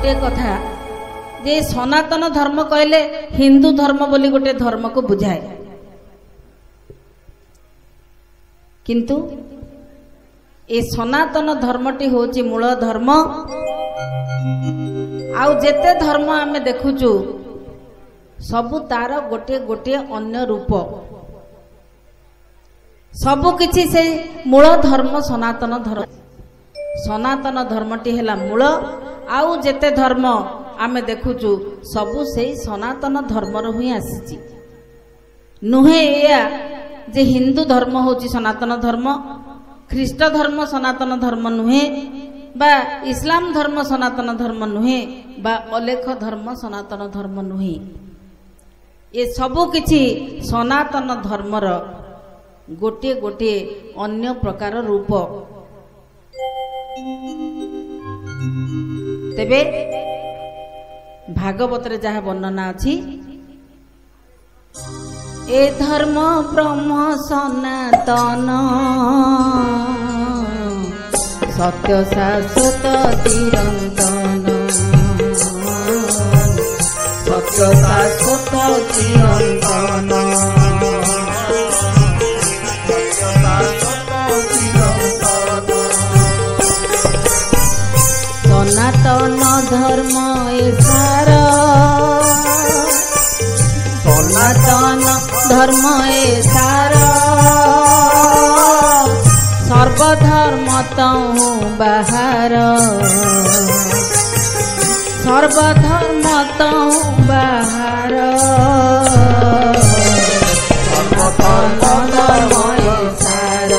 गोटे कथा जे सनातन धर्म कहले हिंदू धर्म बोली गोटे धर्म को बुझाए, किंतु ए सनातन धर्मटी होची मूल धर्म। आउ जेते धर्म आमे देखुचु सबु तार गोटे गोटे अन्य रूप, सबु किछि से मूल धर्म सनातन धर्म। सनातन धर्मटी हेला मूल, आउ जेते धर्म आमे देखुचु सबु से सनातन धर्म रो ही आसीची। नुहे या जे हिंदू धर्म होची सनातन धर्म, ख्रीष्ट धर्म सनातन धर्म नुहे, बा इस्लाम धर्म सनातन धर्म नुहे, बा अलेख धर्म सनातन धर्म नुहे। ये सबु किछि सनातन धर्मर गोटे गोटे अन्य प्रकार रूप। तेबे भागवत रे जहा वर्णना अछि, ए धर्म ब्रह्म सनातन सत्य शाश्वत चिरंतन, सत्य शाश्वत चिरंतन, सनातन धर्म ए सार, सनातन धर्म ए सार, सर्वधर्म तहु बाहर, सर्वधर्म तहु बाहर, सनातन धर्म ए सार,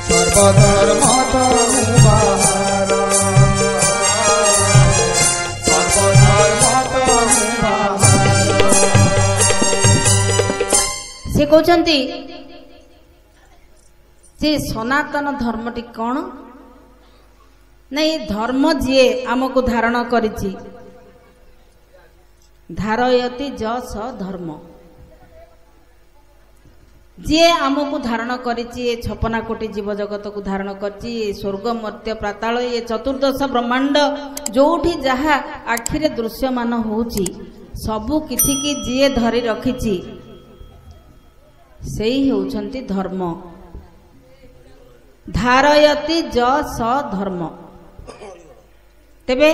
सर्वधर्म तहु बाहर, सर्वधर्म तहु बाहर। से कहते जे सनातन धर्मटी कौन नहीं, धर्म जी आमको धारण करिछि, धारयति जस धर्म, जी आमको धारण करिछि, 56 कोटी जीव जगत को धारण करिछि, स्वर्ग मर्त्य पाताल ये चतुर्दश ब्रह्मांड जोठी जहा आखिरे दृश्यमान होउछि सबु किछि की जी धरि रखिछि सेही होउछन्ति धर्म। धारयति जस धर्म। तेबे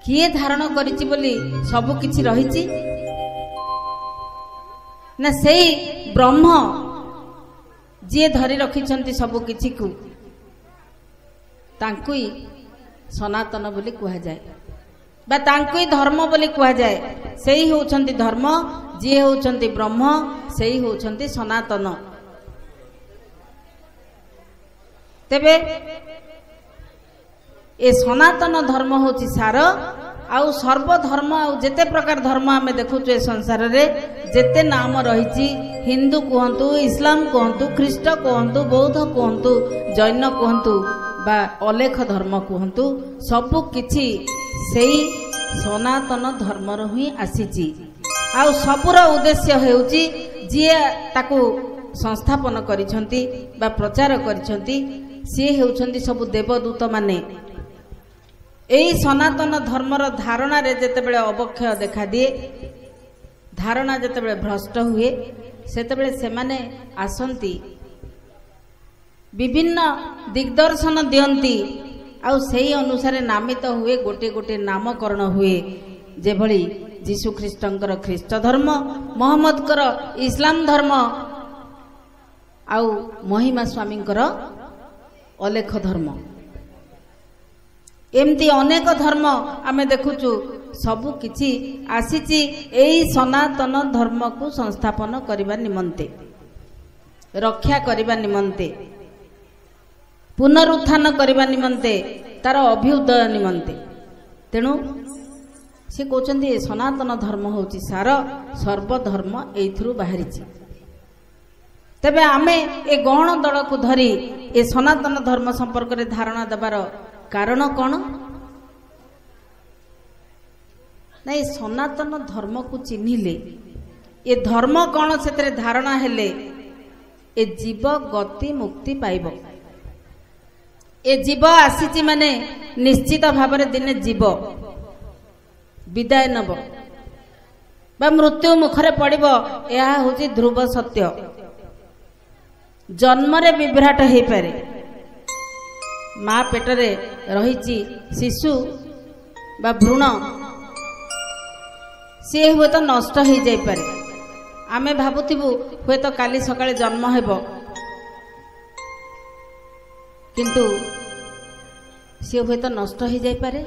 किए धारण करिछि बोली सबु किछि रहिछि ना, सेही ब्रह्म जी धरि रखिछन्ति सबु किछि को, तांकुई सनातन बोली कुहा जाए बा तांकुई धर्म बोली कुहा जाए। सेही होउछन्ति धर्म, जी होउछन्ति ब्रह्म, सेही होउछन्ति सनातन। तेबे ए सनातन धर्म होची सार, आउ सर्वधर्म आउ जेते प्रकार धर्म आमे देखुछु ए संसार रे जेते नाम रहिछि, हिंदू कहंतु, इस्लाम कहंतु, ख्रीष्ट कहंतु, बौद्ध कहंतु, जैन कहंतु बा अलेख धर्म कहंतु, सबु किछि सेही सनातन धर्म रो ही आसीछि। आउ सबुर उद्देश्य हेउछि जे ताकू संस्थापन करिसंती बा प्रचार करिसंती से हेउछन्ति सबु देवदूत माने। एई सनातन धर्मर धारणा रे जेतेबेले अवक्षय देखा दिए, धारणा जेतेबेले भ्रष्ट हुए, सेतेबेले सेमाने आसंती विभिन्न दिग्दर्शन दियंती, आउ सेही अनुसार नामित हुए, गोटे गोटे नामकरण हुए। जेभଳି जीशु ख्रीष्टंकर ख्रीष्ट धर्म, मोहम्मदकर इस्लाम धर्म, आउ महिमा स्वामींकर अलेख धर्म, एमती अनेक धर्म आमे देखुचु सबु किछि आसीछि एई सनातन धर्म को संस्थापन करिबा निमंते, रक्षा करिबा निमंते, पुनरुत्थान करिबा निमंते, तार अभ्युदय निमंते। तेणु से कहउछन्ति सनातन धर्म होची सार, सर्वधर्म एइथुरु बाहरिछि। तेबे आमे ए गण दल को धरी ए सनातन धर्म संपर्क रे धारणा देबार कारण कौन नहीं, सनातन धर्म को चिन्हिले ए धर्म कौन से धारणा हेले ए जीव गति मुक्ति पाइब। ए जीव आसीची माने निश्चित भाव दिने जीव विदाय नब बा मृत्यु मुखरे पड़िब यह होची ध्रुव सत्य। जन्मरे विभ्राट हो पारे माँ पेटरे रही शिशु बा भ्रूण सी हुए तो नष्ट हो जाई पारे। आमे भाबुथिबु हुए तो काली सकाळे जन्म हेबो किंतु सी हुए तो नष्ट हो जाई पारे।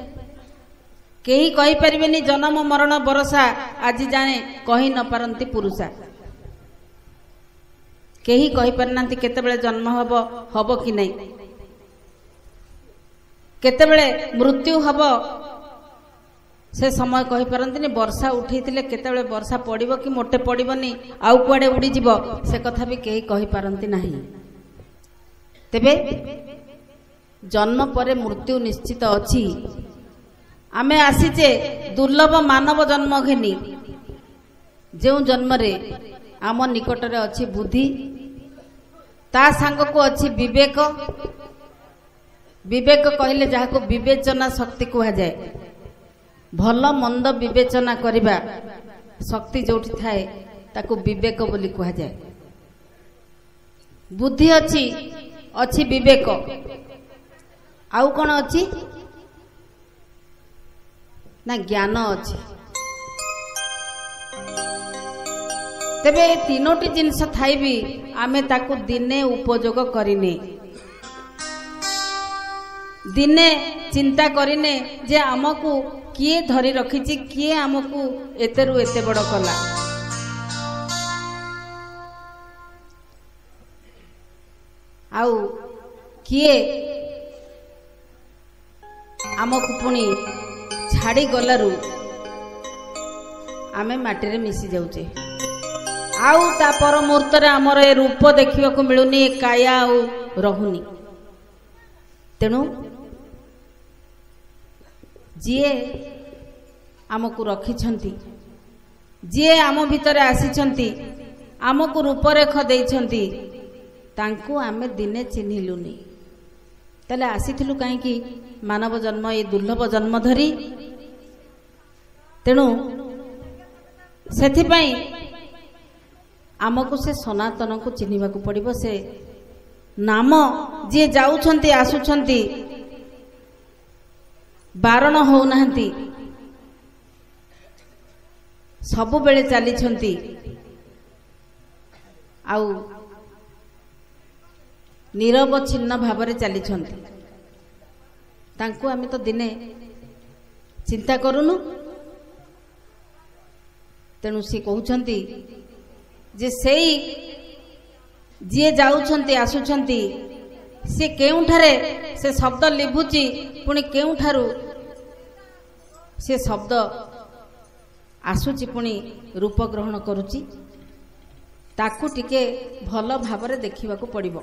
केही कहि परिबेनी जन्म मरण बरसा आज जाने कहि न पारंती पुरुषा। केही कहि परनांती केतेबेले जन्म हबो हबो कि नहीं, केतेबेले मृत्यु हबो से समय कहि पारंतीनी। वर्षा उठैतिले केतेबेले वर्षा पड़िबो कि मोटे पड़िबोनी आउ कुआडे उड़ी जिवो से कथा भी केही कहि पारंती नाही। तेबे जन्म परे मृत्यु निश्चित अछि। आमे आसीचे दुर्लभ मानव जन्म घेनी जो जन्म रे आम निकटरे अछि बुद्धि ता सांग को अछि विवेक। विवेक कहले जाहाको विवेचना शक्ति कहा जाए। भल मंद विवेचना करिबा शक्ति जोठी थाए ताको विवेक बोली कहा जाए। बुद्धि अछि अछि विवेक आउ कोन अछि ना ज्ञान अछि। तेबे ए तीनोटी जिनस थाई भी आमे ताको दिने उपयोग करिने, दिने चिंता करिने जे आमको किए धरी रखिछि, किए आमको एतेरु एते बड़ कला। आउ किए आमको पुणी छाड़ी गलारू आमे माटी रे मिसी जाउचे। आउ ता पर मुहूर्त रे हमर ए रूप देखिबा को मिलुनी, ए काया आउ रहुनी। तेणु जिए आमको रखिछंती, जिए आम भितरे आसीछंती, आमको रूपरेख देइछंती, तांको आमे दिने चिन्हिलुनी। ताले आसीथिलु काहेकि मानव जन्म ए दुर्लभ जन्म धरी। तेणु सेथिपाई आमको से सनातन को चिन्हिबा को पड़िबो। से नाम जे जाउछंती आसुछंती बारण हो नाहंती, सबु बेले चलीछंती। आउ निरवच्छिन्न भावरे चलीछंती। तांको आमे तो दिने चिंता करूनु। तेणु सी कहउछंती जे सेई जिए जाउछंती आसुछंती से केउठारे से शब्द लिभुची, पुणी केउठारू से शब्द आसुची, पुणी रूप ग्रहण करुची। ताकू टिके भल भावरे देखिबा को पड़िबो।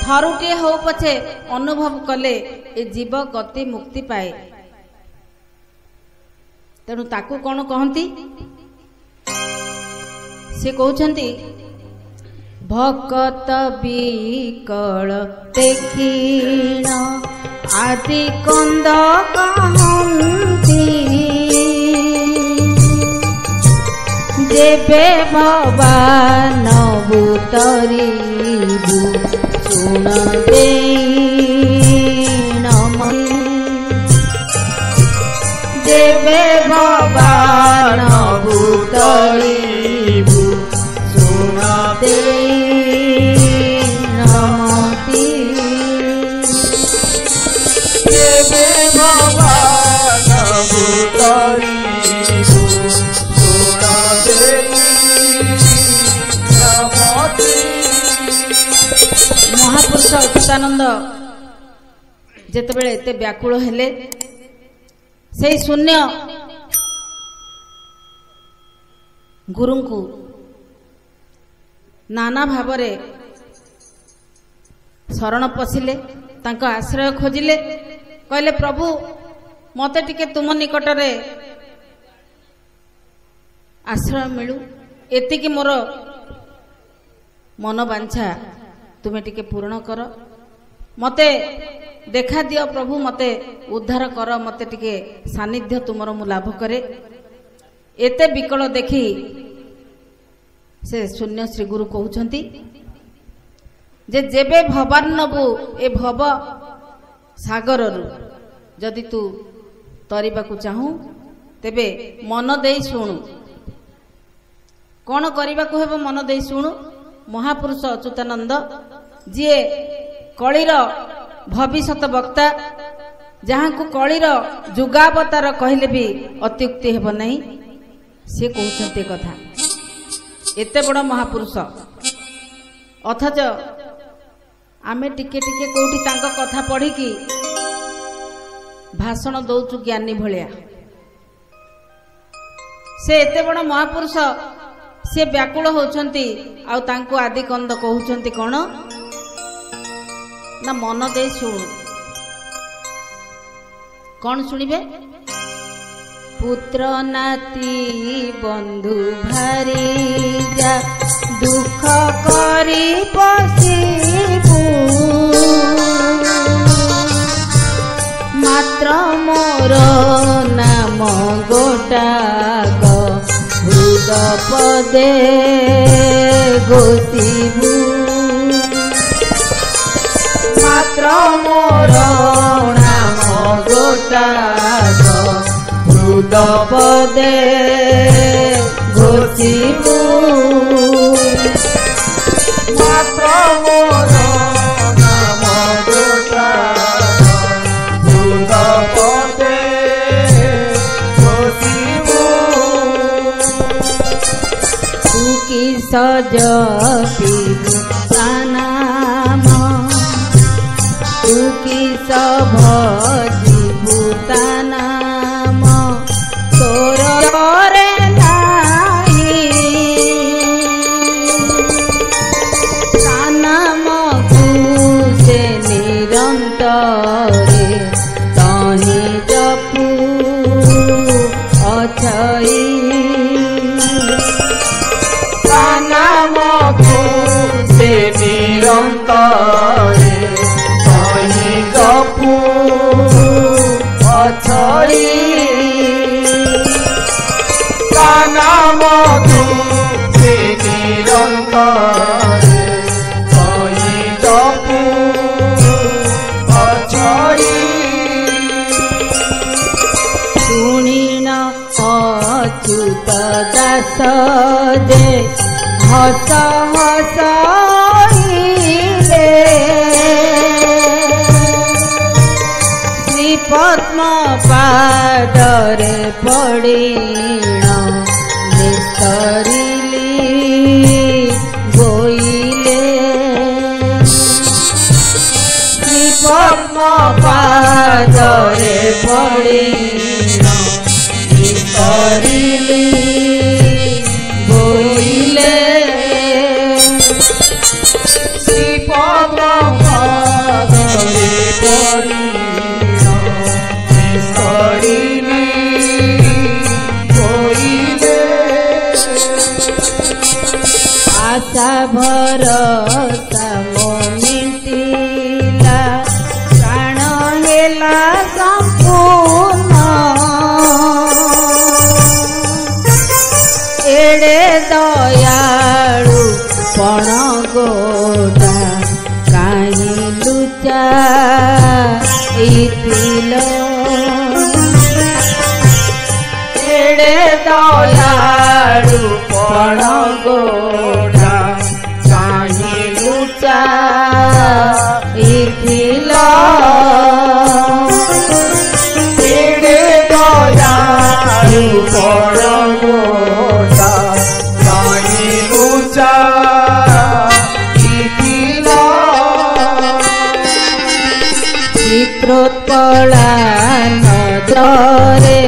थरुटे हो पछे अनुभव कले ए जीव गति मुक्ति पाए। तेणु ताकू कौन कहती से कहउछंती भकत बिकल देखिण आदि कंद कहंती जेबे भवान बुतरीबु सुन देण जेबे भवान बुतरीबु सुन देण जेबे भवान बुतरीबु सुन देण। महापुरुष अच्युतानंद जेतेबेले एते व्याकुल हेले, सेई शून्य गुरु को नाना भावरे शरण पशिले, तांको आश्रय खोजिले। कहले प्रभु मते टिके तुम निकटरे आश्रय मिलू, एतिकी मोर मन बांछा तुमे टिके पूर्ण कर। मते देखा दियो प्रभु, मते उद्धार कर, मते टिके सानिध्य तुमर मु लाभ करे। एते विकल देखी से शून्य श्री गुरु कहउछंती जे जेबे भवार्णवु ए भव सागर रु जदि तू तरिबाकू चाहू तेबे मन देई शुणु। कौन करबाकू हेबो मन देई शुणु। महापुरुष अच्युतानंद जी कलिर भविष्यत वक्ता, जहाँ को कलिर जुगावतार कहले भी अत्युक्ति हेब नहीं, से कहते कथा। एते बड़ महापुरुष अथच आमे टिके टिके कोठी तांको कथा पढ़ी कि भाषण दौचु ज्ञानी भलिया। से एते बड़ महापुरुष से व्याकुल होचंती आउ तांको आदि कंद कहउचंती कोन ना मन दे शुणु। कौन शुणिबे? पुत्र नाती बंधु भारी जा दुख करी पसिबु, मात्र मोर नाम गोटाक हृद पदे गोसिबु, मात्र मोर नाम गोटाक हृद पदे गोसिबु, मात्र मोर नाम गोटाक हृद पदे गोसिबु। तू की सजती नाम, तू की भजिभूता नाम, तोर रे नाही ता नाम तू से निरंतरे तहि जपू अछई, ता नाम तू से निरंतरे जपू अछई, ता नाम तू से निरंतरे जपू अछई। शुणिन अच्युत दास जे हस हस पद्म पादरे पड़ीण निस्तरिली गोइले, श्री पद्म पादरे पड़ीण निस्तरिली गोइले, श्री पद्म पादरे पड़ीण आशा भरोसा मिटिला प्राण हेला संपूर्ण, एड़े दयालु पण गोटा काहि लुचा इतिल, एड़े दयालु पण गोटा काहि लुचा इतिल, एड़े दयालु पण गोटा काहि लुचा इतिल। चित्रोत्पला नजरे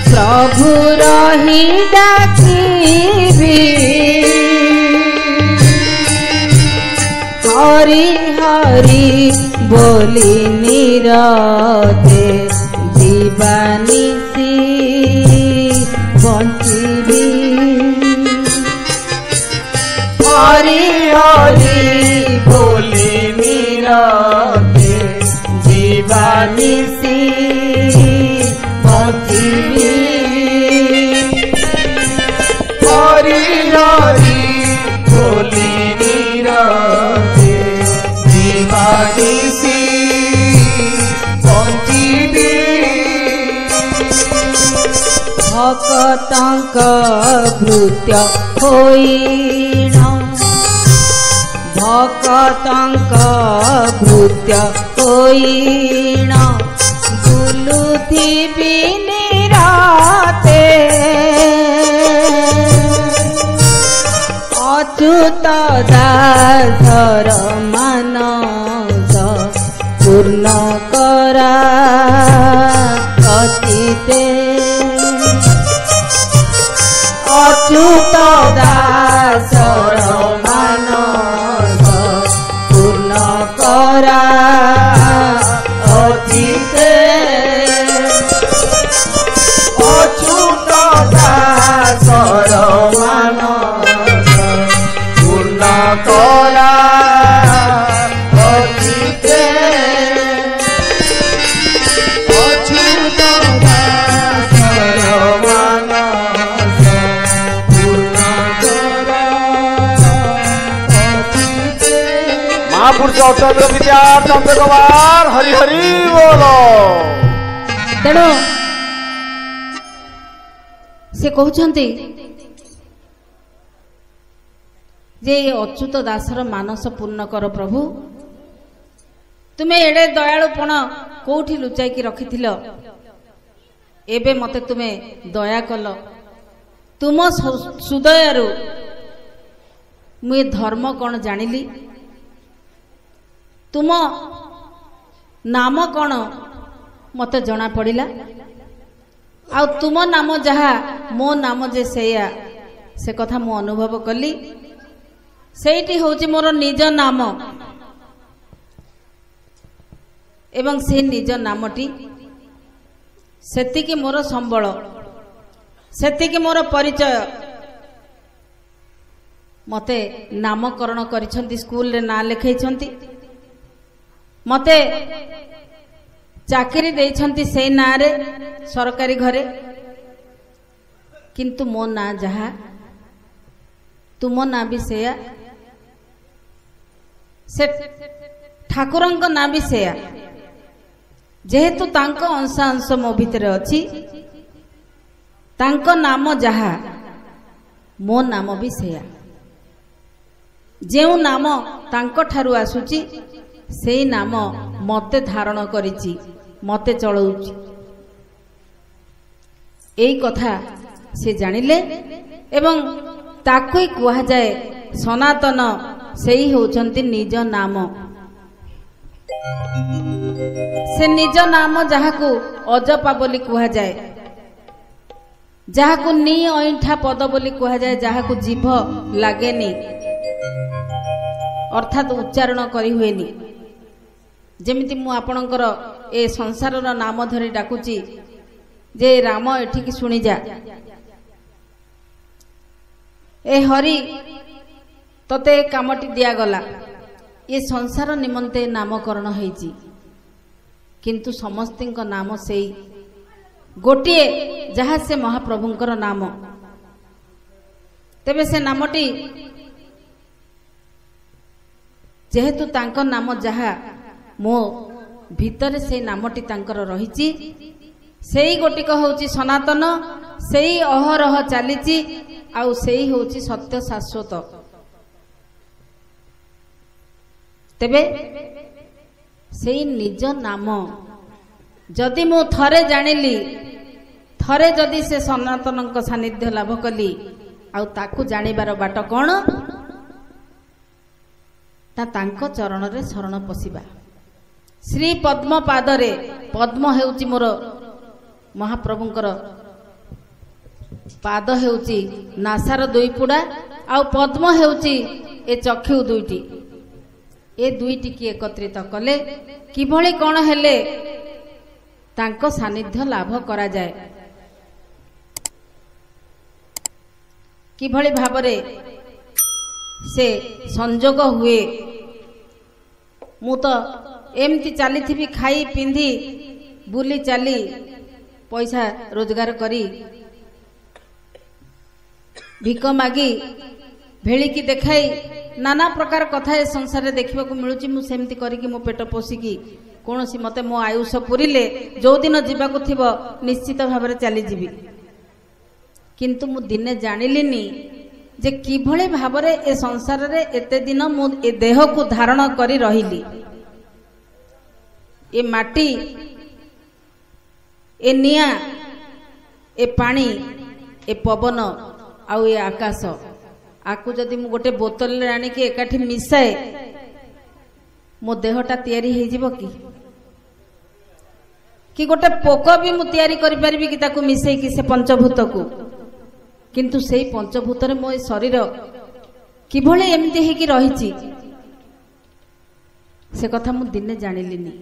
प्रभु रही डाकिबी, हरि हरि बोली निरते जीवानिसी बंचिबी, हरि हरि बोली निरते ନିଶି ବଞ୍ଚିବି ହରି ହରି ବୋଲି ନିରତେ ଦିବାନିଶି ବଞ୍ଚିବି ଭକ୍ତଙ୍କ ଭୃତ୍ୟ ହୋଇଣ ଭକ୍ତଙ୍କ ଭୃତ୍ୟ ହୋଇଣ ବୁଲୁଥିବି ନିରାତେ ଅଚ୍ୟୁତ ଦାସର ମାନସ ପୂର୍ଣ୍ଣ କରା ଅଚିତେ ଅଚ୍ୟୁତ ଦାସର ମାନସ ପୂର୍ଣ୍ଣ କରା ଅଚିତେ ଅଚ୍ୟୁତ ଦାସର ମାନସ ପୂର୍ଣ୍ଣ କରା ଅଚିତେ ଅଚ୍ୟୁତ ଦାସର ମାନସ ପୂର୍ଣ୍ଣ କରା ଅଚିତେ। ମହାପୁରୁଷ ଅଚନ୍ଦ୍ର ବିଦ୍ୟା ଚନ୍ଦ୍ରକୁମାର ହରି ହରି ବୋଲ। ତେଣୁ ସେ କହୁଛନ୍ତି ଯେ ଅଚ୍ୟୁତ ଦାସର ମାନସ ପୂର୍ଣ୍ଣ କର ପ୍ରଭୁ। ତୁମେ ଏଡେ ଦୟାଳୁପଣ କୋଉଠି ଲୁଚାଇକି ରଖିଥିଲ, ଏବେ ମତେ ତୁମେ ଦୟା କଲ। ତୁମ ସୁଦୟାରୁ ମୁଁ ଏ ଧର୍ମ କଣ ଜାଣିଲି, ତୁମ ନାମ କଣ ମତେ ଜଣା ପଡ଼ିଲା। ଆଉ ତୁମ ନାମ ଯାହା ମୋ ନାମ ଯେ ସେଇଆ, ସେ କଥା ମୁଁ ଅନୁଭବ କଲି। ସେଇଠି ହେଉଛି ମୋର ନିଜ ନାମ ଏବଂ ସେ ନିଜ ନାମଟି ସେତିକି ମୋର ସମ୍ବଳ, ସେତିକି ମୋର ପରିଚୟ। ମତେ ନାମକରଣ କରିଛନ୍ତି, ସ୍କୁଲରେ ନାଁ ଲେଖାଇଛନ୍ତି, ମତେ ଚାକିରି ଦେଇଛନ୍ତି ସେଇ ନାଁରେ ସରକାରୀ ଘରେ। କିନ୍ତୁ ମୋ ନାଁ ଯାହା, ତୁମ ନାଁ ବି ସେଇଆ, ସେ ଠାକୁରଙ୍କ ନାଁ ବି ସେଇଆ। ଯେହେତୁ ତାଙ୍କ ଅଂଶାଂଶ ମୋ ଭିତରେ ଅଛି, ତାଙ୍କ ନାମ ଯାହା ମୋ ନାମ ବି ସେଇଆ। ଯେଉଁ ନାମ ତାଙ୍କ ଠାରୁ ଆସୁଛି ସେଇ ନାମ ମତେ ଧାରଣ କରିଛି, ମତେ ଚଳଉଛି। ଏଇ କଥା ସେ ଜାଣିଲେ ଏବଂ ତାକୁ ହିଁ କୁହାଯାଏ ସନାତନ। ସେଇ ହେଉଛନ୍ତି ନିଜ ନାମ। ସେ ନିଜ ନାମ ଯାହାକୁ ଅଜପା ବୋଲି କୁହାଯାଏ, ଯାହାକୁ ନି ଅଇଁଠା ପଦ ବୋଲି କୁହାଯାଏ, ଯାହାକୁ ଜିଭ ଲାଗେନି ଅର୍ଥାତ୍ ଉଚ୍ଚାରଣ କରି ହୁଏନି। ଯେମିତି ମୁଁ ଆପଣଙ୍କର ଏ ସଂସାରର ନାମ ଧରି ଡାକୁଛି ଯେ ରାମ ଏଠିକି ଶୁଣିଯା, ଏ ହରି ତତେ ଏ କାମଟି ଦିଆଗଲା। ଏ ସଂସାର ନିମନ୍ତେ ନାମକରଣ ହେଇଛି, କିନ୍ତୁ ସମସ୍ତଙ୍କ ନାମ ସେଇ ଗୋଟିଏ, ଯାହା ସେ ମହାପ୍ରଭୁଙ୍କର ନାମ। ତେବେ ସେ ନାମଟି ଯେହେତୁ ତାଙ୍କ ନାମ ଯାହା, ମୋ ଭିତରେ ସେଇ ନାମଟି ତାଙ୍କର ରହିଛି। ସେଇ ଗୋଟିକ ହେଉଛି ସନାତନ, ସେଇ ଅହରହ ଚାଲିଛି, ଆଉ ସେଇ ହେଉଛି ସତ୍ୟ ଶାଶ୍ୱତ। ତେବେ ସେଇ ନିଜ ନାମ ଯଦି ମୁଁ ଥରେ ଜାଣିଲି, ଥରେ ଯଦି ସେ ସନାତନଙ୍କ ସାନ୍ନିଧ୍ୟ ଲାଭ କଲି, ଆଉ ତାକୁ ଜାଣିବାର ବାଟ କ'ଣ? ନା ତାଙ୍କ ଚରଣରେ ଶରଣ ପଶିବା। ଶ୍ରୀ ପଦ୍ମ ପାଦରେ, ପଦ୍ମ ହେଉଛି ମୋର ମହାପ୍ରଭୁଙ୍କର ପାଦ, ହେଉଛି ନାସାର ଦୁଇ ପୁଡ଼ା, ଆଉ ପଦ୍ମ ହେଉଛି ଏ ଚକ୍ଷୁ ଦୁଇଟି। ଏ ଦୁଇଟିକି ଏକତ୍ରିତ କଲେ କିଭଳି କ'ଣ ହେଲେ ତାଙ୍କ ସାନ୍ନିଧ୍ୟ ଲାଭ କରାଯାଏ, କିଭଳି ଭାବରେ ସେ ସଂଯୋଗ ହୁଏ। ମୁଁ ତ ଏମିତି ଚାଲିଥିବି, ଖାଇ ପିନ୍ଧି बुली चाली पैसा रोजगार करी भिक मागी भेलिकी देखाई नाना प्रकार कथा ए संसार देखा मिलूँ मुझे करके मो पेट पोषिकी कौन सी मते मो आयुष पुरिले जो दिन जीवाक थिबो निश्चित भाव में चली जीवी किंतु मु दिने जानिलिनी जे किभଳି भावरे ए संसार रे एते दिन मु ए देह को धारण करी रहिली ए माटी ए निया ए पानी ए पवन आउ ए आकाश आकु जदि मु गोटे बोतल रे आनी के एकाठी मिसाए मो देहटा तैयारी हो जीवो कि गोटे पोक भी मु तैयारी करि परिबि कि ताकू मिसई कि से पंचभूत को किंतु सेई पंचभूत रे मो शरीर किभळे एमती हे कि रहिछि से कथा मु दिने जानिलिनी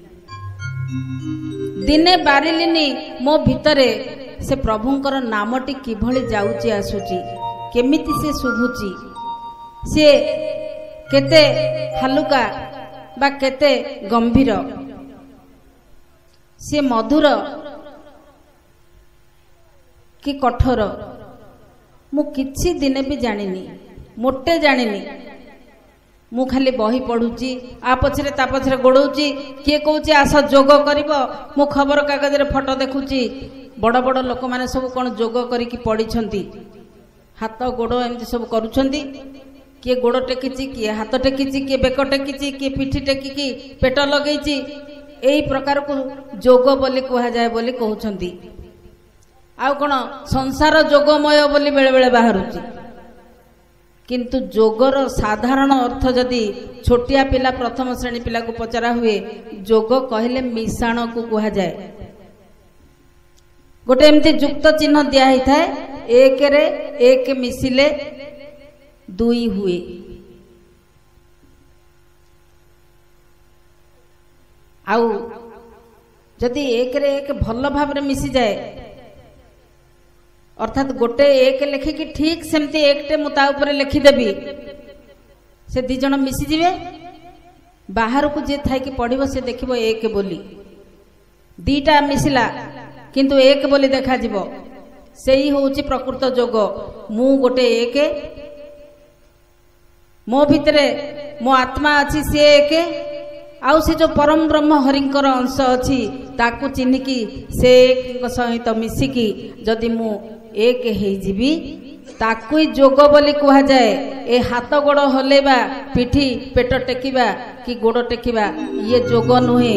दिने बारिलिनी मो भितरे से प्रभुंकर नामटी किभळे जाउची आसुची केमिति से शुभुची से केते हालुका बा केते गंभीर से मधुर कि कठोर मु किछि दिने भी जानिनी मोटे जानिनी मु खाली बही पढ़ुची आ पछरे ता पछरे गोड़ौची किए कहूची आस जोग करिवो मु खबर कागज रे फोटो देखुची बड़ बड़ लोक माने सब कोन जोग करिकी पड़ीछंती हाथ गोड़ एमती सब करूछंती किए गोड़ टेकिची किए हाथ टेकिची किए बेक टेकिची किए पिठी टेकिकी पेट लगेइची एई प्रकार को जोग बोली कहा जाए बोली कहउछंती आउ कोन संसार जोगमय बोली बेले बेले बाहरुची किंतु जोगर साधारण अर्थ जदि छोटिया पिला प्रथम श्रेणी पिला को पचरा हुए जोग कहले मिशाण को कहा जाए गोटे एमती युक्त चिन्ह दिया ही थाए एक रे एक मिसिले दुई हुए आउ जदि एक रे एक भल भाव रे मिसी जाए अर्थात गोटे एक लेखिकी ठीक सेमती एकटे मुता ऊपर लिखिदेवी से दी जन मिसी जिवे बाहर को जे थाई कि पढ़िबो से देखिबो एक बोली दीटा मिसिला किंतु एक बोली देखा जिवो सेही होउची प्रकृत जोग मु गोटे एक मो भितरे मो आत्मा अछि से एक आउ से जो परम ब्रह्म हरिंकर अंश अछि ताकू चिन्हिकी से एक सहित मिसिकी जदि मु एक हे जीवी ताकू जोग बोली कहा जाए ए हाथ गोड़ हलेबा पिठी पेट टेकिबा कि गोड़ टेकिबा ये जोग नुहे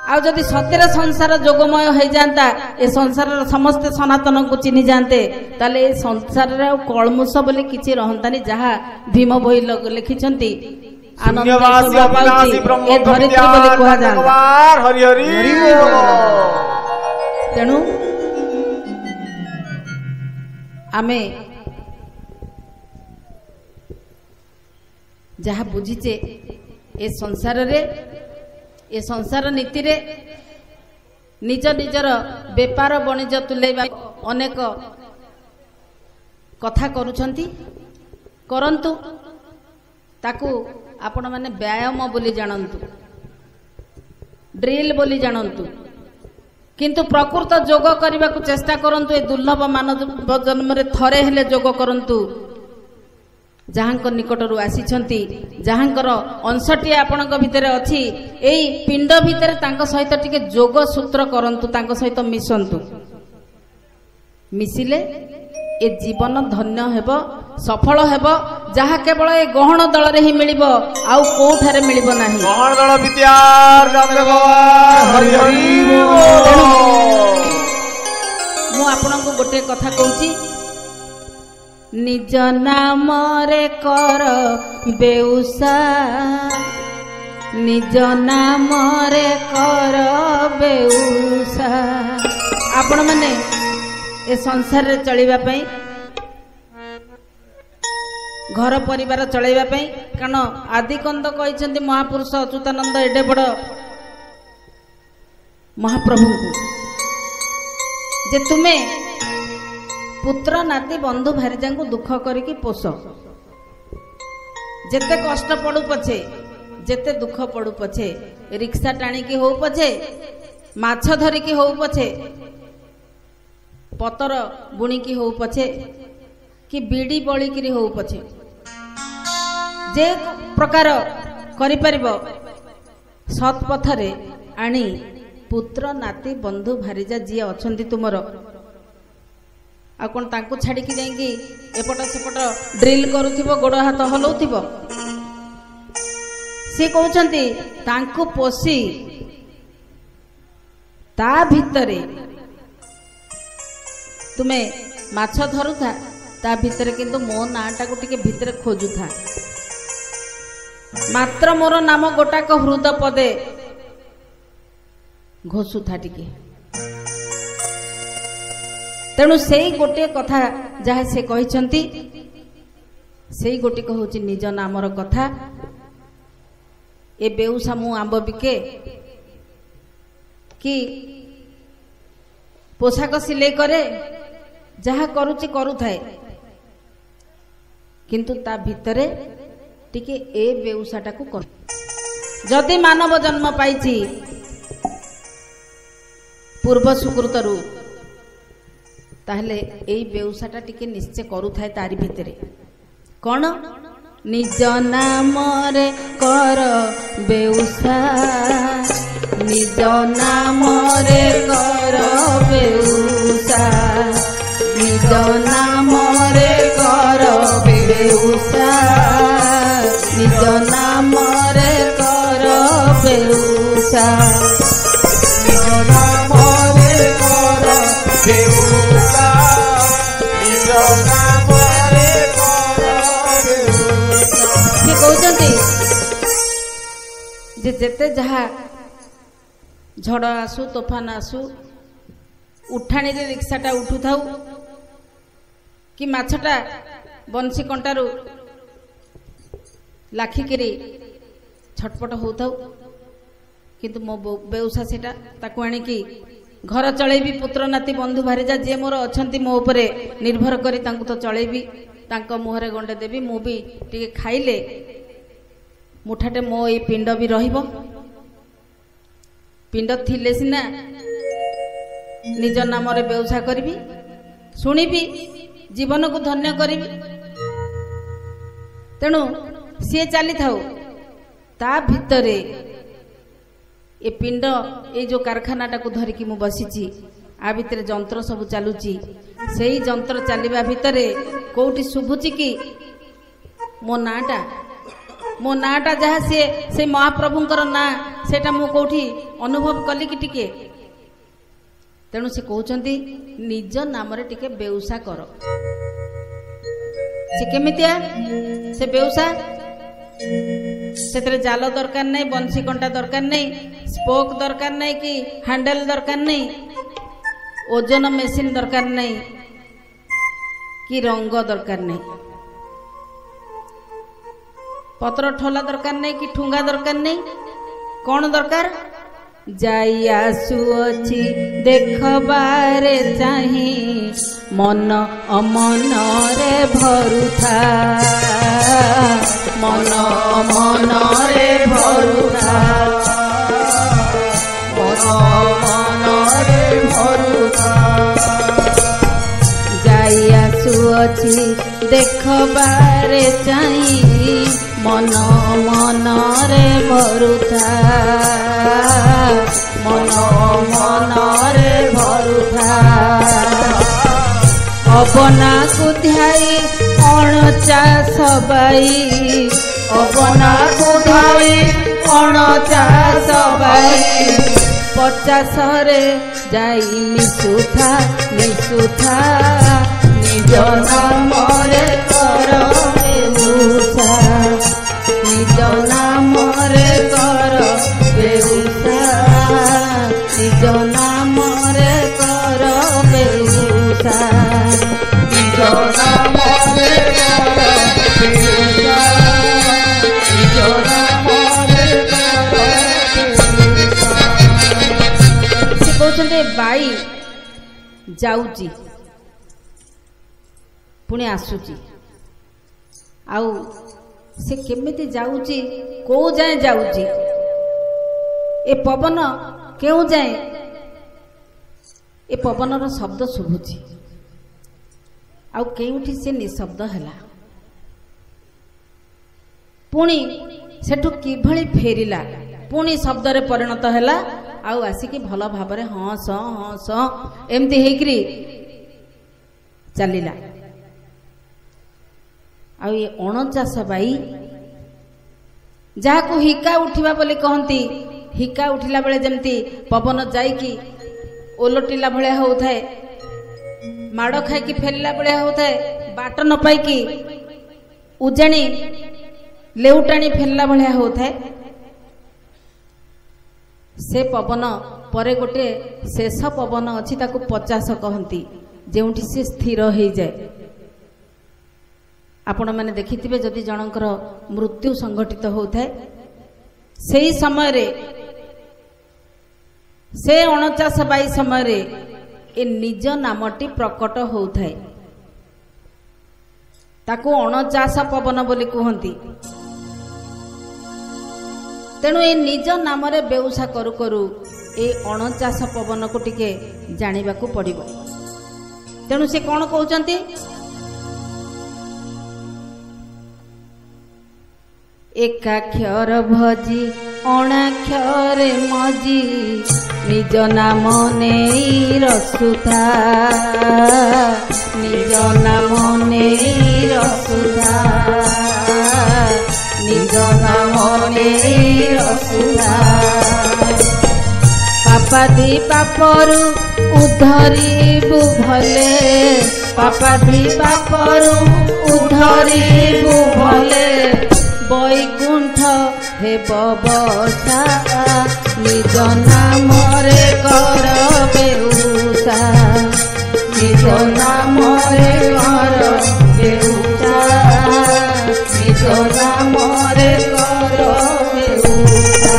आउ जदि सत्यर संसार जोगमय हो जाता ए संसार समस्त सनातन को चिन्हि जानते ताले ए संसार रे कलमुष बोली किछि रहंतानी जहा भीम बोई लिखिछंती आनंद स्वभावची ए धरित्री बोली कहा जाता हरि हरि तेणु आमे जहा बुझीचे ए संसार रे ए संसार नीति रे निज निजर बेपार वाणिज्य तुलेबा अनेक कथा करूछंती करंतु ताकू आपण माने व्यायाम बोली जानंतु ड्रिल बोली जानंतु किंतु प्रकृत जोग करने को चेष्टा करंतु ए दुर्लभ मानव जन्म रे थरे हेले जोग करंतु जहां निकटरू आसीछंती जहांकर अंशटी आपणक भितरे अछि एई पिंड भितरे तांको सहित टिके जोग सूत्र करंतु तांको सहित मिसंतु मिसिले ए जीवन धन्य हेबो सफल हेबो जहा केवल ए गहन दल रे ही मिलिबो आउ कोठारे मिलिबो नाही गहन दल विद्यार चंद्रगवार हरि हरि मु आपनको गोटे कथा कहूची निज नाम रे कर बेउसा निज नाम रे कर बेउसा आपण माने ए संसार रे चलीबा पई घर परिवार चलैबा पई कारण आदिकंद कहिसंती महापुरुष अच्युतानंद एडे बड़ महाप्रभु को जे तुमे पुत्र नाती बंधु भारिजा को दुख करिकी पोष जेते कष्ट पड़ू पछे जेते दुख पड़ू पछे रिक्शा टाणी की हो पछे ମାଛ ଧରିକି ହଉ ପଛେ, ପତର ବୁଣିକି ହଉ ପଛେ, କି ବିଡ଼ି ବଳିକିରି ହଉ ପଛେ, ଯେ ପ୍ରକାର କରିପାରିବ ସତ୍ ପଥରେ ଆଣି ପୁତ୍ର ନାତି ବନ୍ଧୁ ଭାରିଜା ଯିଏ ଅଛନ୍ତି ତୁମର, ଆଉ କ'ଣ ତାଙ୍କୁ ଛାଡ଼ିକି ଯାଇକି ଏପଟ ସେପଟ ଡ୍ରିଲ୍ କରୁଥିବ, ଗୋଡ଼ ହାତ ହଲଉଥିବ? ସେ କହୁଛନ୍ତି ତାଙ୍କୁ ପୋଷି ତା ଭିତରେ ତୁମେ ମାଛ ଧରୁଥା, ତା ଭିତରେ କିନ୍ତୁ ମୋ ନାଁଟାକୁ ଟିକେ ଭିତରେ ଖୋଜୁଥା, ମାତ୍ର ମୋର ନାମ ଗୋଟାକ ହୃଦ ପଦେ ଘୋଷୁଥା ଟିକେ। ତେଣୁ ସେଇ ଗୋଟିଏ କଥା ଯାହା ସେ କହିଛନ୍ତି, ସେଇ ଗୋଟିକ ହେଉଛି ନିଜ ନାମର କଥା। ଏ ବେଉସା ମୁଁ ଆମ୍ବ ବିକେ କି ପୋଷାକ ସିଲେଇ କରେ, ଯାହା କରୁଛି କରୁଥାଏ, କିନ୍ତୁ ତା ଭିତରେ ଟିକେ ଏ ବେଉସାଟାକୁ କର। ଯଦି ମାନବ ଜନ୍ମ ପାଇଛି ପୂର୍ବ ସୁକୃତରୁ, ତାହେଲେ ଏଇ ବେଉସାଟା ଟିକେ ନିଶ୍ଚୟ କରୁଥାଏ ତାରି ଭିତରେ। କ'ଣ? ନିଜ ନାମରେ କର ବେଉସା, ନିଜ ନାମରେ କର ବେଉସା, ନିଜ ନାମରେ କର ବେଉସା, ନିଜ ନାମରେ କର ବେଉସା, ନିଜ ନାମରେ କର ବେଉସା, ନିଜ ନାମରେ କର ବେଉସା। ସେ କହୁଛନ୍ତି ଯେ ଯେତେ ଯାହା ଝଡ଼ ଆସୁ, ତୋଫାନ ଆସୁ, ଉଠାଣିରେ ରିକ୍ସାଟା ଉଠୁଥାଉ, କି ମାଛଟା ବଂଶୀ କଣ୍ଟାରୁ ଲାଖିକିରି ଛଟପଟ ହଉଥାଉ, କିନ୍ତୁ ମୋ ବେଉସା ସେଟା, ତାକୁ ଆଣିକି ଘର ଚଳେଇବି, ପୁତ୍ର ନାତି ବନ୍ଧୁ ଭାରିଜା ଯିଏ ମୋର ଅଛନ୍ତି ମୋ ଉପରେ ନିର୍ଭର କରି ତାଙ୍କୁ ତ ଚଳେଇବି, ତାଙ୍କ ମୁହଁରେ ଗଣ୍ଡେ ଦେବି, ମୁଁ ବି ଟିକେ ଖାଇଲେ ମୁଠାଟେ ମୋ ଏଇ ପିଣ୍ଡ ବି ରହିବ। ପିଣ୍ଡ ଥିଲେ ସିନା ନିଜ ନାମରେ ବେଉସା କରିବି, ଶୁଣିବି, ଜୀବନକୁ ଧନ୍ୟ କରିବି। ତେଣୁ ସିଏ ଚାଲିଥାଉ, ତା ଭିତରେ ଏ ପିଣ୍ଡ, ଏଇ ଯେଉଁ କାରଖାନାଟାକୁ ଧରିକି ମୁଁ ବସିଛି, ଆ ଭିତରେ ଯନ୍ତ୍ର ସବୁ ଚାଲୁଛି। ସେଇ ଯନ୍ତ୍ର ଚାଲିବା ଭିତରେ କୋଉଠି ଶୁଭୁଛି କି ମୋ ନାଁଟା, ମୋ ନାଁଟା ଯାହା ସିଏ ସେ ମହାପ୍ରଭୁଙ୍କର ନାଁ, ସେଇଟା ମୁଁ କୋଉଠି ଅନୁଭବ କଲି କି ଟିକେ? ତେଣୁ ସେ କହୁଛନ୍ତି ନିଜ ନାମରେ ଟିକେ ବେଉସା କର। ସେ କେମିତିଆ ସେ ବେଉସା? ସେଥିରେ ଜାଲ ଦରକାର ନାହିଁ, ବଂଶୀ କଣ୍ଟା ଦରକାର ନାହିଁ, ସ୍ପୋକ୍ ଦରକାର ନାହିଁ, କି ହ୍ୟାଣ୍ଡେଲ ଦରକାର ନାହିଁ, ଓଜନ ମେସିନ୍ ଦରକାର ନାହିଁ, କି ରଙ୍ଗ ଦରକାର ନାହିଁ, ପତ୍ର ଠୋଲା ଦରକାର ନାହିଁ, କି ଠୁଙ୍ଗା ଦରକାର ନାହିଁ। କ'ଣ ଦରକାର? ଯାଇ ଆସୁଅଛି ଦେଖବାରେ ଚାହିଁ, ମନ ଅମନରେ ଭରୁଥା, ମନ ଅମନରେ ଭରୁଥା, ମନ ଅମନରେ ଭରୁଥା। ଯାଇ ଆସୁଅଛି ଦେଖବାରେ ଚାହିଁ, ମନ ମନରେ ଭରୁଥା, ମନ ମନରେ ଭରୁଥା। ଅବନାକୁ ଧ୍ୟାଇ ଅଣଚା ସବାଇ, ଅବନାକୁ ଧ୍ୟାଇ ଅଣଚା ସବାଇ, 50ରେ ଯାଇ ମିଶୁଥା, ମିଶୁଥା, ନିଜ ନାମରେ କର ବେଉସା, ନିଜ ନାମରେ କର ବେଉସା, ନିଜ ନାମରେ କର ବେଉସା, ନିଜ ନାମରେ କର ବେଉସା, ନିଜ ନାମରେ କର ବେଉସା। ସେ କହୁଛନ୍ତି ବାଇ ଯାଉଛି ପୁଣି ଆସୁଛି, ଆଉ ସେ କେମିତି ଯାଉଛି, କୋଉ ଯାଏଁ ଯାଉଛି, ଏ ପବନ କେଉଁ ଯାଏଁ ए पवनर शब्द शुभुची आउ केउठी से निशब्द हैला पुणी सेठु किभଳି फेरिला पुणी शब्द रे परिणत हैला आउ आसिकी भल भाबरे हंस हंस एमती हेकरी चलिला आउ ये 49 बाई जहाकू हिका उठिबा बोली कहंती हिका उठिला बेले जेमती पवन जाईकी ओलटिला भलिया होउथाय माड़ खाई फेरला भलिया होउथाय बाट न पाईकी उजाणी लेउटाणी फेरला भलिया होउथाय से पवन परे गोटे शेष पवन अछि ताकू 50 कहंती जेउठी से स्थिर हो जाए आपण माने देखिथिबे जदि जनकर मृत्यु संघटित होउथाय सेही समय रे से 49 बाई समय रे ए निज नामटी प्रकट होउथाय ताकू 49 पवन बोली कहंती तेणु ए निज नाम रे बेउसा करू करू ए 49 पवन को टिके जानिबा को पड़िबो तेणु से कौन कहउचंती एकाक्षर भजी अणाक्षर मजी निज नाम नेई रसुधा निज नाम नेई रसुधा निज नाम नेई रसुधा पापादी पापरु उद्धरिबु भले पापादी पापरु उद्धरिबु भले बैकुंठ हे बबसा निज नाम रे कर बेउसा निज नाम रे कर बेउसा निज नाम रे कर बेउसा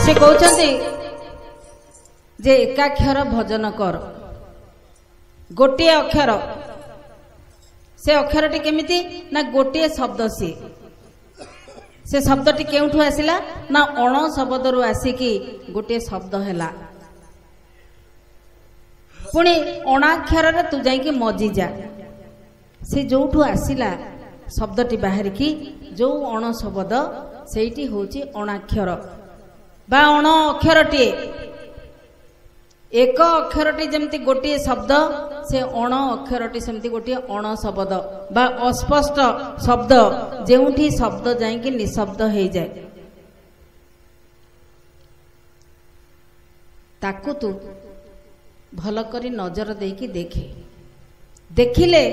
से कहउचंती जे एकाक्षर भजन कर गोटे अक्षर से अक्षरटी केमिति ना गोटे शब्द से शब्दटी केउठु आसिला ना अण शब्द रु आसिकी गोटे शब्द हैला पुणी अणाक्षर रे तू जाइकी मजी जा से जोठु आसिला शब्दटी बाहर की जो अण शब्द सेठी होची अणाक्षर बा अण अक्षरटी एक अक्षरटी जमती गोटे शब्द से अण अक्षरटी सेमती गोटे अण शब्द बा अस्पष्ट शब्द जेउठी शब्द जाइकी निशब्द हो जाए ताकू तू भल करी नजर देकी देखे देखिले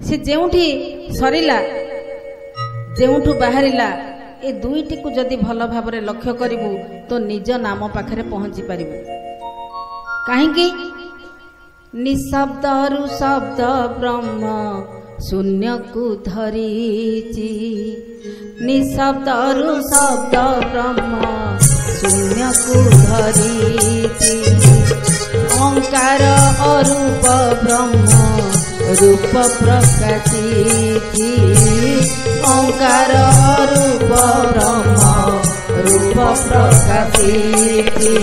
से जेउठी सरिला जेउठू बाहरिला ए दुईटी को जदि भल भाबरे लक्ष्य करिवु तो निज नाम पाखरे पहुंची पारिबु कहीं निशब्दरु शब्द ब्रह्म शून्य को धरीची निशब्दरु शब्द ब्रह्म शून्य को धरीची ओंकार अरूप ब्रह्म रूप प्रकाशिची ओंकार अरूप ब्रह्म रूप प्रकाशिची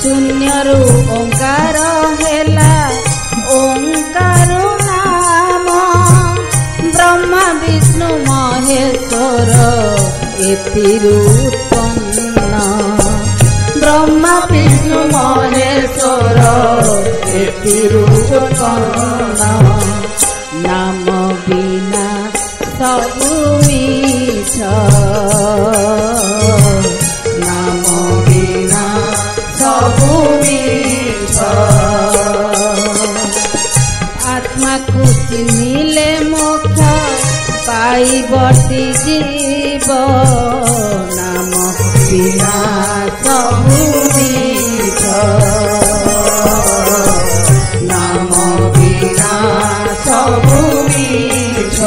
शून्य रु ओंकार हेला ओंकार नाम ब्रह्मा विष्णु महेश्वर एतिरु उत्पन्न ब्रह्मा विष्णु महेश्वर एतिरु उत्पन्न नाम बिना सबु मिछ नाम बिना सबु मिछ आत्मा को चिन्हिले मोक्ष पाइबती जीव नाम बिना सबु मिछ नाम बिना सबु मिछ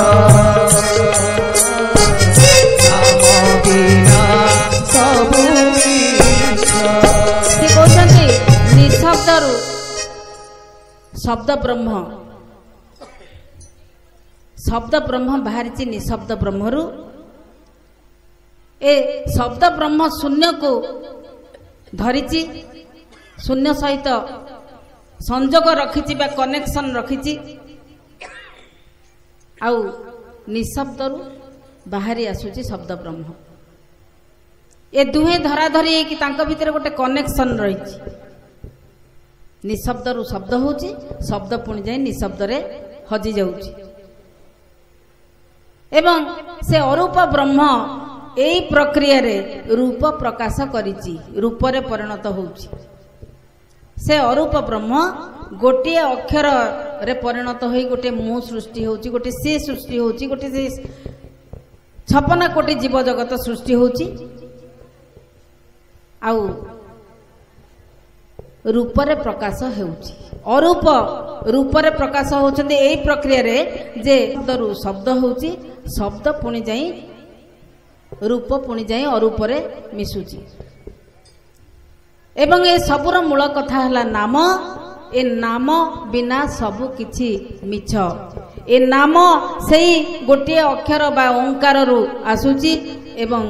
नाम बिना सबु निशब्दरु शब्द ब्रह्म शब्द ब्रह्म बाहरी निशब्द ब्रह्मरु ए शब्द ब्रह्म शून्य को धरिची शून्य सहित संजोग रखिची बा कनेक्शन रखिची आउ निशब्द रु बाहरी आसुची शब्द ब्रह्म ए दुहे धराधरी कि तांका भितर गोटे कनेक्शन रही निशब्द रु शब्द होची शब्द पुणी जाए निशब्द रे हजि जाउची एवं से अरूप ब्रह्म एई प्रक्रिया रे रूप प्रकाश करिची रूप रे परिणत होउची से अरूप ब्रह्म गोटे अक्षर रे परिणत होई गोटे मु सृष्टि होउची गोटे से सृष्टि होउची गोटे से 56 कोटी जीव जगत सृष्टि होउची आउ रूप रे प्रकाश हेउची अरूप रूप रे प्रकाश होउचंदी एई प्रक्रिया रे जे शब्दरु शब्द होउची शब्द पुणी जाई रूप पुणी जाई अरूप रे मिसुची एवं ए सबुर मूल कथा हला नाम ए नाम बिना सबु किछि मिछ ए नाम सेई गोटे अक्षर बा ओंकार रु आसुची एवं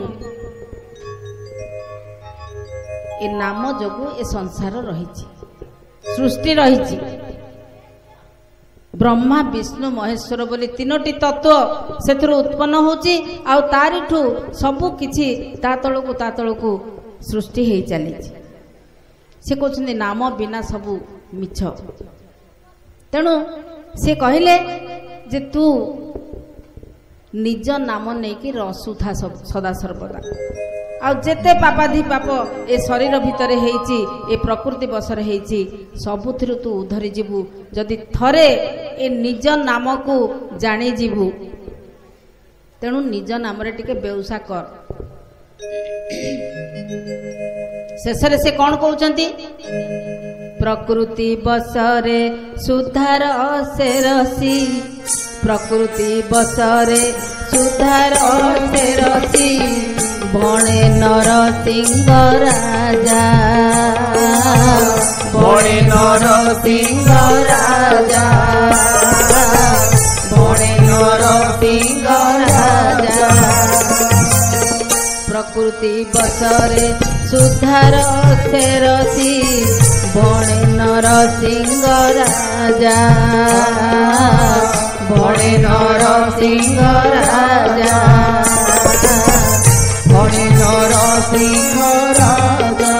ए नाम जोगु ए संसार रहिछि सृष्टि रहिछि ब्रह्मा विष्णु महेश्वर बोली तीनोटी तत्व सेथुर उत्पन्न होची आ तारिठु सबु किछि ता तळकु सृष्टि हेई चलीछि से कहते नाम बिना सबु मिछ तेणु से कहले जे तू निज नाम नहीं कि रसुथा सदा सर्वदा आ जेते पापाधि पाप ए शरीर भितर हेइची ए प्रकृति बसर हेइची सबुथिरु तू उधरी जीवु जदि थरे ए निज नाम को जानी जीवु तेणु निज नाम रे टिके बेउसा कर शेषरे से कौन कहउचंती प्रकृति बसरे सुधार से रसी प्रकृति बसरे सुधार से रसी भणे नरसिंह राजा भणे नरसिंह राजा भणे नरसिंह राजा प्रकृति बसरे सुधार से रसी भणे नरसिंह राजा भणे नरसिंह राजा भणे नरसिंह राजा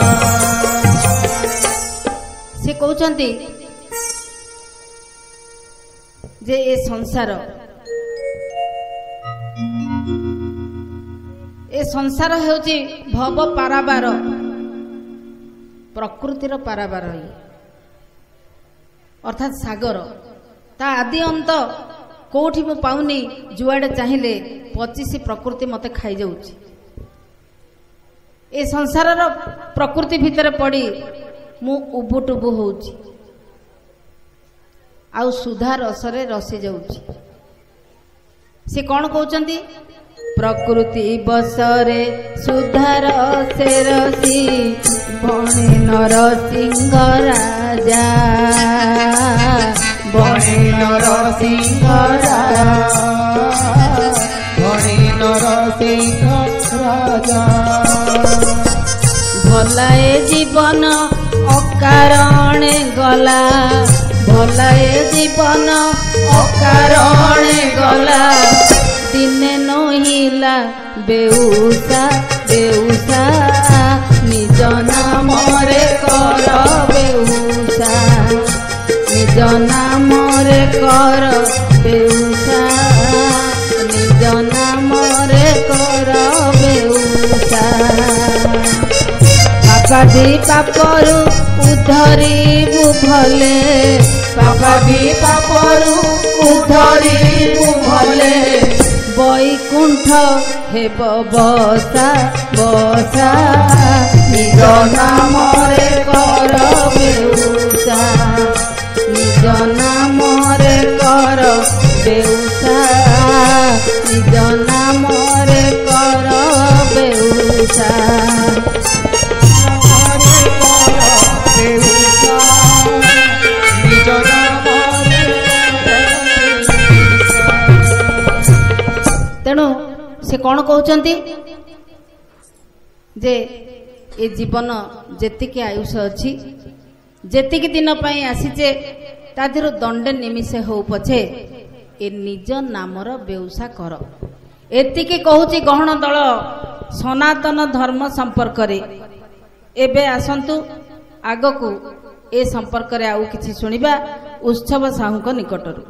से कहउचंती जे ए संसार हेउची भव पाराबार प्रकृतिर पाराबार अर्थात सागर ता आदि अंत कोठी मु पाउनी जुआडे चाहिए 25 प्रकृति मते खाई जाउची ए संसार प्रकृति भितर पड़ी मु उबुटुबु होउची आउ सुधा रसरे रसी जाउची से कौन कहउचंती प्रकृति बसरे सुधार से रसी भणे नरसिंह राजा भणे नरसिंह राजा भणे नरसिंह राजा भलाए जीवन अकारणे गला भलाए जीवन अकारणे गला दिने नहिला बेउसा बेउसा निज नाम रे कर बेउसा निज नाम रे कर बेउसा निज नाम रे कर बेउसा पापाधि पापरु उधरिबु भले पापाधि पापरु उधरिबु भले बैकुंठ हेब बसा बसा निज नाम रे कर बेउसा निज नाम रे कर बेउसा निज नाम रे कर बेउसा निज नाम से कौन कहते जे ए जीवन जेतिकी आयुष अच्छी जेतिकी दिन पाई आसीचे तादिरो दंडे निमिषे हो पछे ए निज नामर बेउसा कर एतिकी कहूची गहन दल सनातन धर्म संपर्क रे एबे आसंतु आगकू ए संपर्क रे आउ किछि सुनिबा उत्सव साहू निकटरू।